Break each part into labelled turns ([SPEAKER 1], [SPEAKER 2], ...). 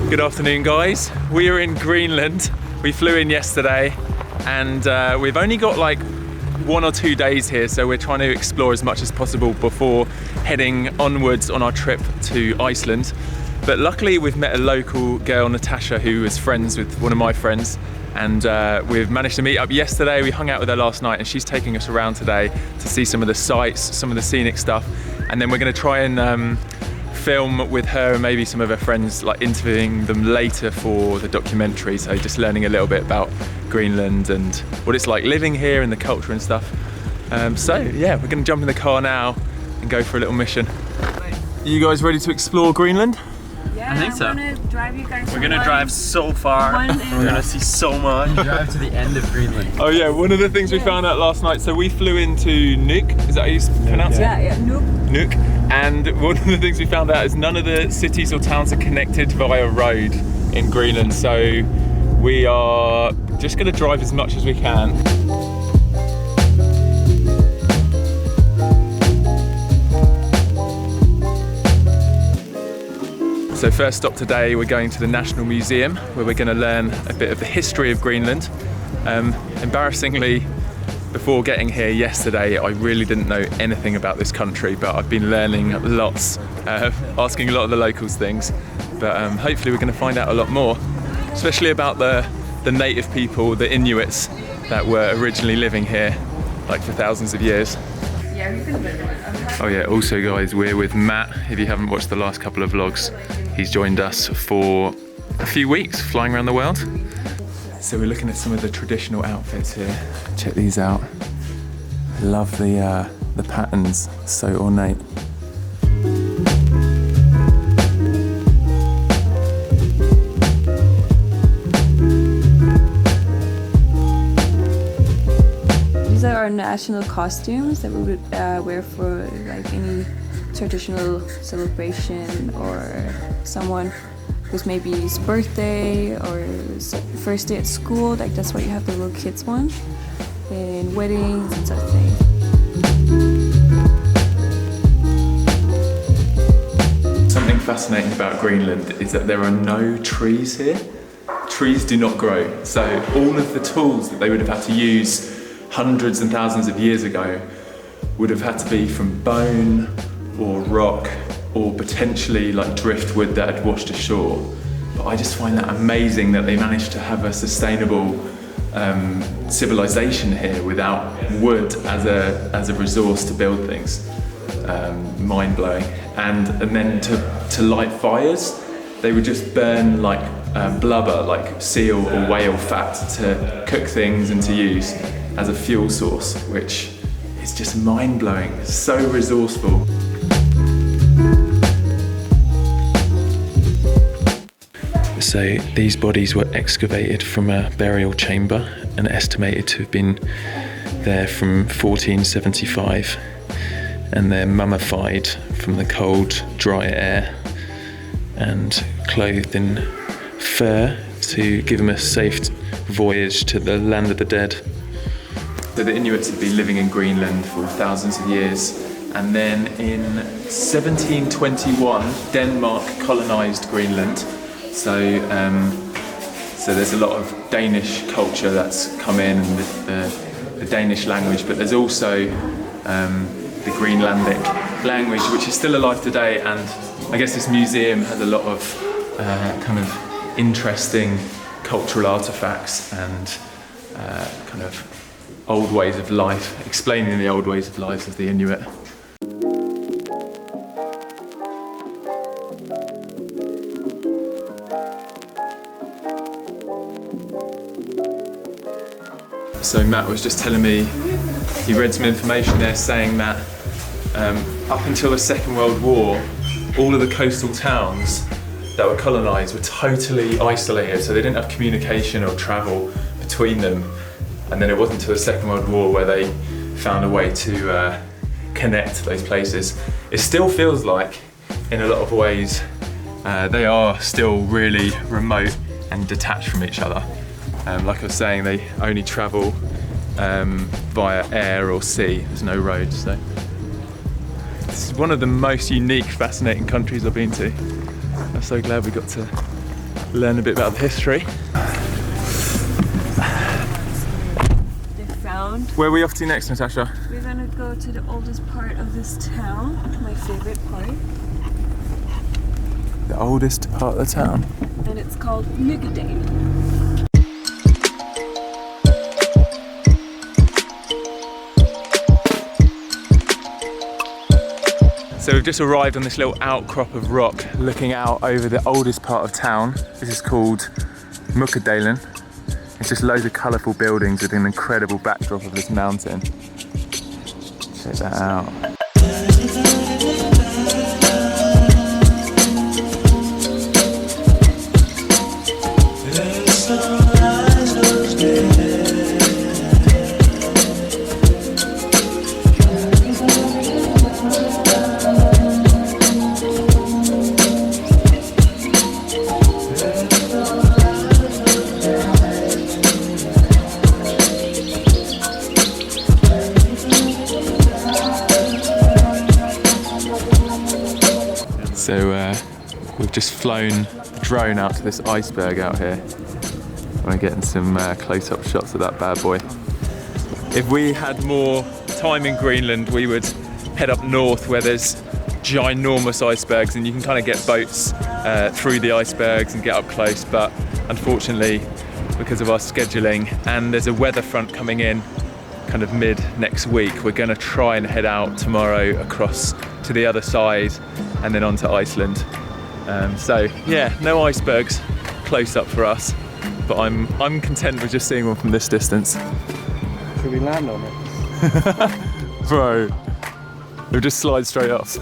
[SPEAKER 1] Good afternoon, guys. We are in Greenland. We flew in yesterday and we've only got like 1 or 2 days here, so we're trying to explore as much as possible before heading onwards on our trip to Iceland. But luckily we've met a local girl, Natascha, who was friends with one of my friends, and we've managed to meet up yesterday. We hung out with her last night and she's taking us around today to see some of the sights, some of the scenic stuff, and then we're going to try and film with her and maybe some of her friends, like interviewing them later for the documentary, so just learning a little bit about Greenland and what it's like living here and the culture and stuff. So yeah, we're going to jump in the car now and go for a little mission. Are you guys ready to explore Greenland?
[SPEAKER 2] Yeah,
[SPEAKER 3] I think so.
[SPEAKER 2] Drive you guys.
[SPEAKER 3] We're gonna drive so far. We're gonna see so much.
[SPEAKER 4] Drive to the end of Greenland.
[SPEAKER 1] Oh yeah, one of the things we found out last night, so we flew into Nuuk, is that how you pronounce it?
[SPEAKER 2] Yeah, Nuuk.
[SPEAKER 1] Nuuk. And one of the things we found out is none of the cities or towns are connected via road in Greenland, so we are just gonna drive as much as we can. So first stop today, we're going to the National Museum, where we're going to learn a bit of the history of Greenland. Embarrassingly, before getting here yesterday, I really didn't know anything about this country, but I've been learning lots, asking a lot of the locals things. But hopefully we're going to find out a lot more, especially about the native people, the Inuits, that were originally living here, like for thousands of years.
[SPEAKER 2] Yeah, we've been living it.
[SPEAKER 1] Oh yeah, also guys, we're with Matt. If you haven't watched the last couple of vlogs, he's joined us for a few weeks flying around the world. So we're looking at some of the traditional outfits here. Check these out. Love the patterns, so ornate.
[SPEAKER 2] These are our national costumes that we would wear for like any traditional celebration, or someone who's maybe his birthday or his first day at school. Like that's why you have the little kids one, and weddings and such things.
[SPEAKER 1] Something fascinating about Greenland is that there are no trees here. Trees do not grow, so all of the tools that they would have had to use hundreds and thousands of years ago would have had to be from bone or rock or potentially like driftwood that had washed ashore. But I just find that amazing that they managed to have a sustainable civilization here without wood as a resource to build things. Mind-blowing. And then to light fires, they would just burn like blubber, like seal or whale fat, to cook things and to use as a fuel source, which is just mind-blowing, so resourceful. So these bodies were excavated from a burial chamber and estimated to have been there from 1475, and they're mummified from the cold, dry air and clothed in fur to give them a safe voyage to the land of the dead. So the Inuits had been living in Greenland for thousands of years, and then in 1721 Denmark colonised Greenland. So there's a lot of Danish culture that's come in, and the Danish language, but there's also the Greenlandic language, which is still alive today. And I guess this museum has a lot of kind of interesting cultural artifacts and kind of old ways of life, explaining the old ways of lives of the Inuit. So Matt was just telling me, he read some information there saying that up until the Second World War, all of the coastal towns that were colonised were totally isolated, so they didn't have communication or travel between them. And then it wasn't until the Second World War where they found a way to connect those places. It still feels like, in a lot of ways, they are still really remote and detached from each other. Like I was saying, they only travel via air or sea. There's no roads. So this is one of the most unique, fascinating countries I've been to. I'm so glad we got to learn a bit about the history. Where are we off to next, Natascha?
[SPEAKER 2] We're gonna go to the oldest part of this town, my favorite part.
[SPEAKER 1] The oldest part of the town?
[SPEAKER 2] And it's called Nuuk.
[SPEAKER 1] So we've just arrived on this little outcrop of rock looking out over the oldest part of town. This is called Mukkadalen. It's just loads of colourful buildings with an incredible backdrop of this mountain. Check that out. So we've just flown a drone out to this iceberg out here. We're getting some close-up shots of that bad boy. If we had more time in Greenland, we would head up north where there's ginormous icebergs and you can kind of get boats through the icebergs and get up close, but unfortunately, because of our scheduling and there's a weather front coming in kind of mid next week, we're going to try and head out tomorrow across to the other side and then onto Iceland. So yeah, no icebergs close up for us, but I'm content with just seeing one from this distance.
[SPEAKER 3] Should we land on it?
[SPEAKER 1] Bro, we'll just slide straight off.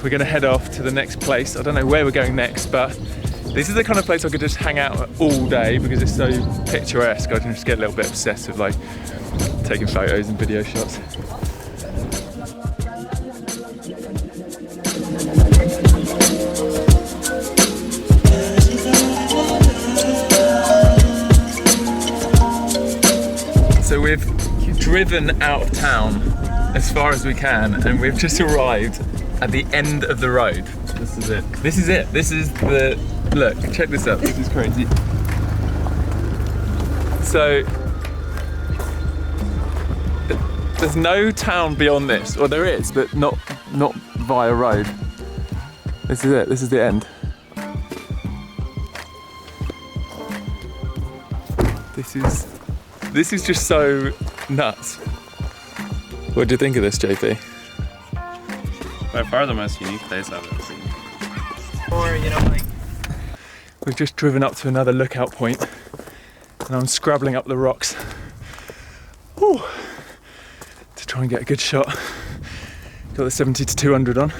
[SPEAKER 1] We're going to head off to the next place. I don't know where we're going next, but this is the kind of place I could just hang out all day because it's so picturesque. I can just get a little bit obsessed with like taking photos and video shots. So we've driven out of town as far as we can and we've just arrived at the end of the road.
[SPEAKER 3] This is it.
[SPEAKER 1] This is it. This is the... Look, check this out. This is crazy. So... there's no town beyond this. Or there is, but not via road. This is it. This is the end. This is just so nuts. What do you think of this, JP?
[SPEAKER 3] By far the most unique place I've ever seen. Or, you know, like...
[SPEAKER 1] We've just driven up to another lookout point and I'm scrabbling up the rocks. Whew, to try and get a good shot. Got the 70 to 200 on.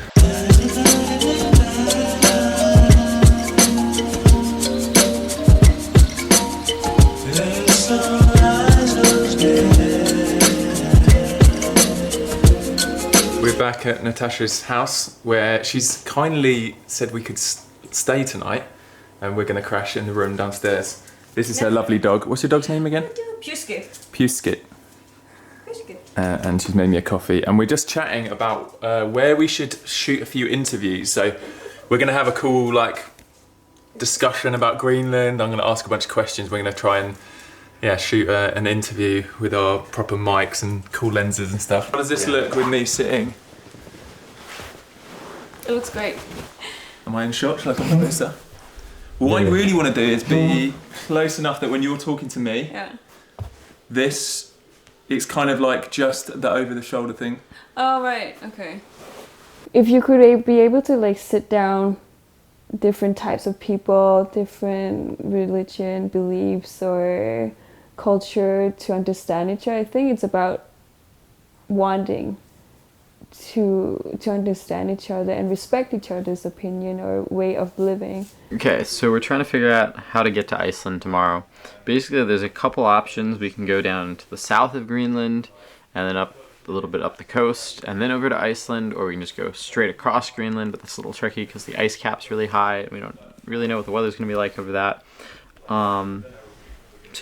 [SPEAKER 1] We're back at Natashas house where she's kindly said we could stay tonight and we're going to crash in the room downstairs. This is her lovely dog. What's your dog's name again?
[SPEAKER 2] Puskit.
[SPEAKER 1] Puskit. And she's made me a coffee and we're just chatting about where we should shoot a few interviews. So we're going to have a cool like discussion about Greenland. I'm going to ask a bunch of questions. We're going to try and shoot an interview with our proper mics and cool lenses and stuff. How does this look with me sitting?
[SPEAKER 2] It looks great.
[SPEAKER 1] Am I in shot? Shall I come closer? What I really want to do is be close enough that when you're talking to me, it's kind of like just the over the shoulder thing.
[SPEAKER 2] Oh, right, okay. If you could be able to like sit down different types of people, different religion, beliefs or culture to understand each other, I think it's about wanting to understand each other and respect each other's opinion or way of living.
[SPEAKER 4] Okay, so we're trying to figure out how to get to Iceland tomorrow. Basically, there's a couple options. We can go down to the south of Greenland and then up a little bit up the coast and then over to Iceland, or we can just go straight across Greenland, but that's a little tricky because the ice cap's really high and we don't really know what the weather's going to be like over that. So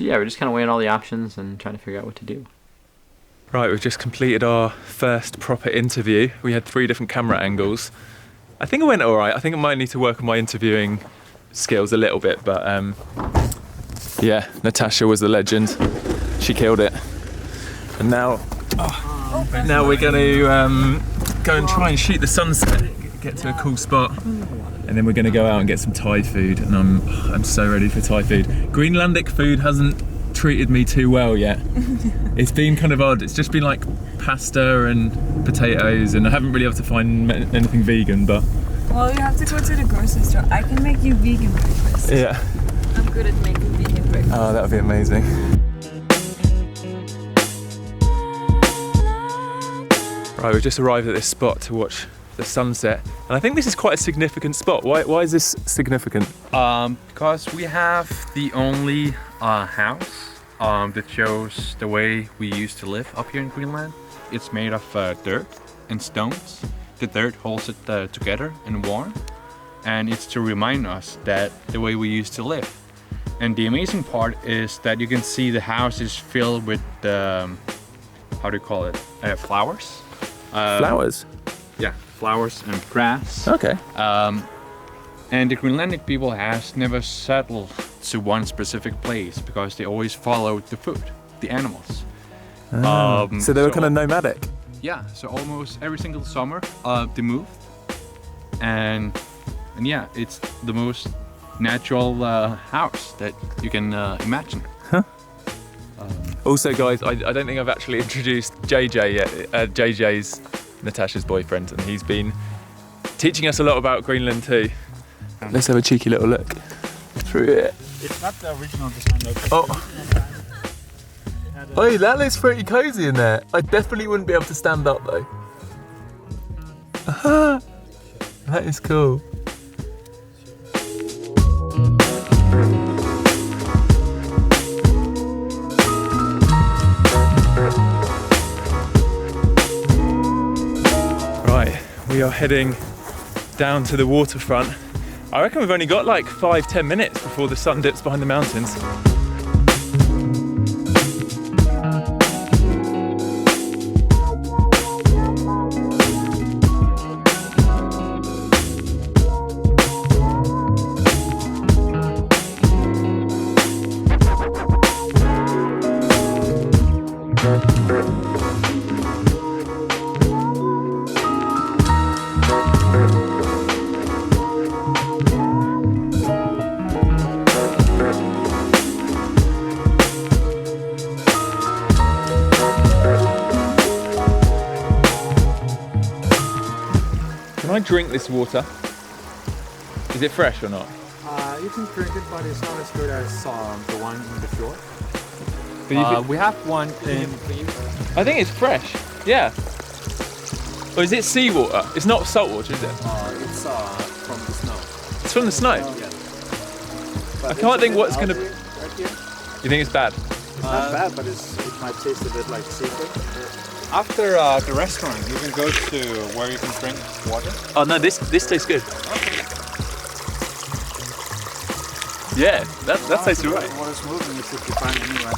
[SPEAKER 4] yeah, we're just kind of weighing all the options and trying to figure out what to do.
[SPEAKER 1] Right, we've just completed our first proper interview. We had 3 different camera angles. I think it went all right. I think I might need to work on my interviewing skills a little bit, but yeah, Natascha was the legend. She killed it. And now we're going to go and try and shoot the sunset, get to a cool spot, and then we're going to go out and get some Thai food. And I'm so ready for Thai food. Greenlandic food hasn't treated me too well yet. It's been kind of odd. It's just been like pasta and potatoes, and I haven't really able to find anything vegan. But
[SPEAKER 2] Well, you have to go to the grocery store. I can make you vegan breakfast.
[SPEAKER 1] yeah.
[SPEAKER 2] I'm good at making vegan breakfast.
[SPEAKER 1] Oh, that would be amazing. Right, we've just arrived at this spot to watch the sunset, and I think this is quite a significant spot. Why is this significant?
[SPEAKER 5] Because we have the only house that shows the way we used to live up here in Greenland. It's made of dirt and stones. The dirt holds it together and warm, and it's to remind us that the way we used to live. And the amazing part is that you can see the house is filled with how do you call it? Flowers.
[SPEAKER 1] Flowers?
[SPEAKER 5] Yeah, flowers and grass.
[SPEAKER 1] Okay.
[SPEAKER 5] And the Greenlandic people has never settled to one specific place because they always followed the food, the animals.
[SPEAKER 1] So they were kind of nomadic?
[SPEAKER 5] Yeah, so almost every single summer they move. And yeah, it's the most natural house that you can imagine.
[SPEAKER 1] Huh? Also guys, I don't think I've actually introduced JJ yet. JJ's Natascha's boyfriend, and he's been teaching us a lot about Greenland too. Let's have a cheeky little look through it.
[SPEAKER 6] It's not the original design though.
[SPEAKER 1] Oh. Oh, that looks pretty cozy in there. I definitely wouldn't be able to stand up though. Aha! That is cool. Right, we are heading down to the waterfront. I reckon we've only got like 5-10 minutes before the sun dips behind the mountains. Can I drink this water? Is it fresh or not?
[SPEAKER 6] You can drink it, but it's not as good as the one in the fjord.
[SPEAKER 1] But
[SPEAKER 6] We have one in.
[SPEAKER 1] I think it's fresh. Yeah. Or is it seawater? It's not salt water, is it?
[SPEAKER 6] It's from the snow.
[SPEAKER 1] It's from the snow.
[SPEAKER 6] Yeah.
[SPEAKER 1] I can't think what's gonna.
[SPEAKER 6] Right here.
[SPEAKER 1] You think it's bad?
[SPEAKER 6] It's not bad, but it might taste a bit like seafood.
[SPEAKER 5] After the restaurant, you can go to where you can drink water.
[SPEAKER 1] Oh no, this tastes good. Yeah, that tastes alright.
[SPEAKER 6] Water's moving, it's if you find anywhere.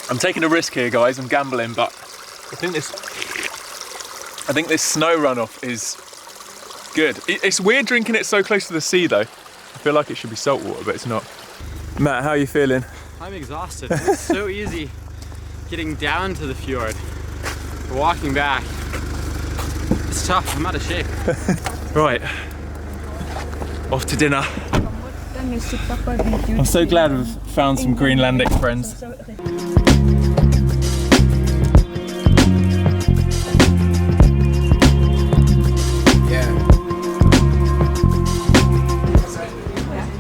[SPEAKER 1] I'm taking a risk here, guys. I'm gambling, but I think this snow runoff is good. It's weird drinking it so close to the sea, though. I feel like it should be salt water, but it's not. Matt, how are you feeling?
[SPEAKER 4] I'm exhausted. It's so easy getting down to the fjord. Walking back, it's tough. I'm out of shape.
[SPEAKER 1] Right, off to dinner. I'm so glad we've found some Greenlandic friends.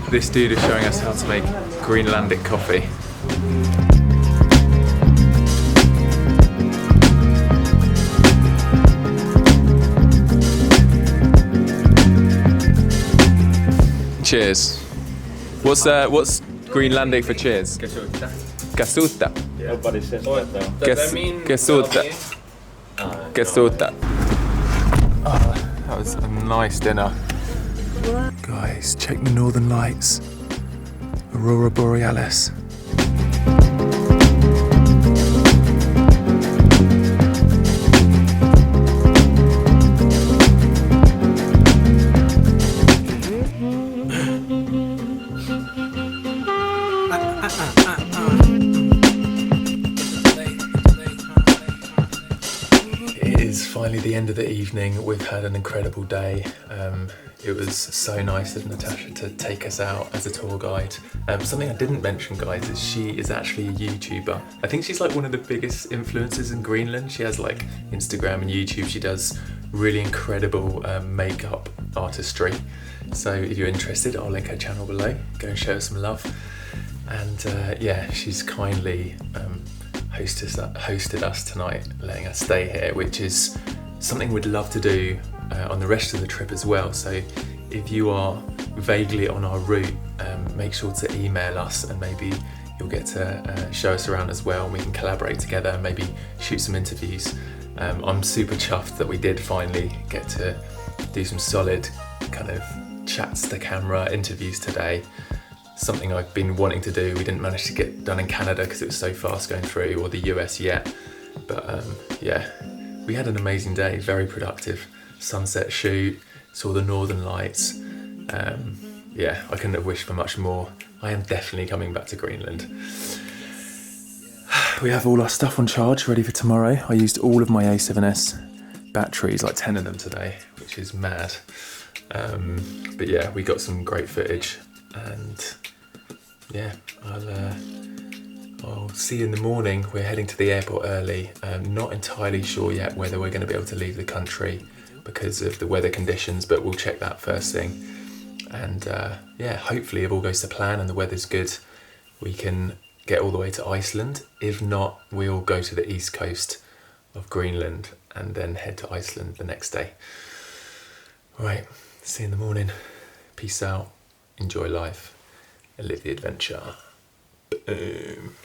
[SPEAKER 1] This dude is showing us how to make Greenlandic coffee. Cheers. What's Greenlandic for cheers? Kasuta.
[SPEAKER 3] Nobody says that though.
[SPEAKER 7] Does that mean Kesuta. Kesuta.
[SPEAKER 1] That was a nice dinner. Guys, check the northern lights. Aurora Borealis. It is finally the end of the evening. We've had an incredible day. It was so nice of Natascha to take us out as a tour guide. Something I didn't mention, guys, is she is actually a YouTuber. I think she's like one of the biggest influencers in Greenland. She has like Instagram and YouTube. She does really incredible makeup artistry. So if you're interested, I'll link her channel below. Go and show her some love. And yeah, she's kindly hosted us tonight, letting us stay here, which is something we'd love to do on the rest of the trip as well. So if you are vaguely on our route, make sure to email us and maybe you'll get to show us around as well, and we can collaborate together and maybe shoot some interviews. I'm super chuffed that we did finally get to do some solid kind of chats to camera interviews today. Something I've been wanting to do. We didn't manage to get done in Canada because it was so fast going through, or the US yet. But yeah, we had an amazing day, very productive. Sunset shoot, saw the northern lights. Yeah, I couldn't have wished for much more. I am definitely coming back to Greenland. We have all our stuff on charge, ready for tomorrow. I used all of my A7S batteries, like 10 of them today, which is mad. But yeah, we got some great footage, and yeah, I'll see you in the morning. We're heading to the airport early. Not entirely sure yet whether we're going to be able to leave the country because of the weather conditions, but we'll check that first thing. And yeah, hopefully if all goes to plan and the weather's good, we can get all the way to Iceland. If not, we'll go to the east coast of Greenland and then head to Iceland the next day. All right, see you in the morning. Peace out, enjoy life, and live the adventure. Boom.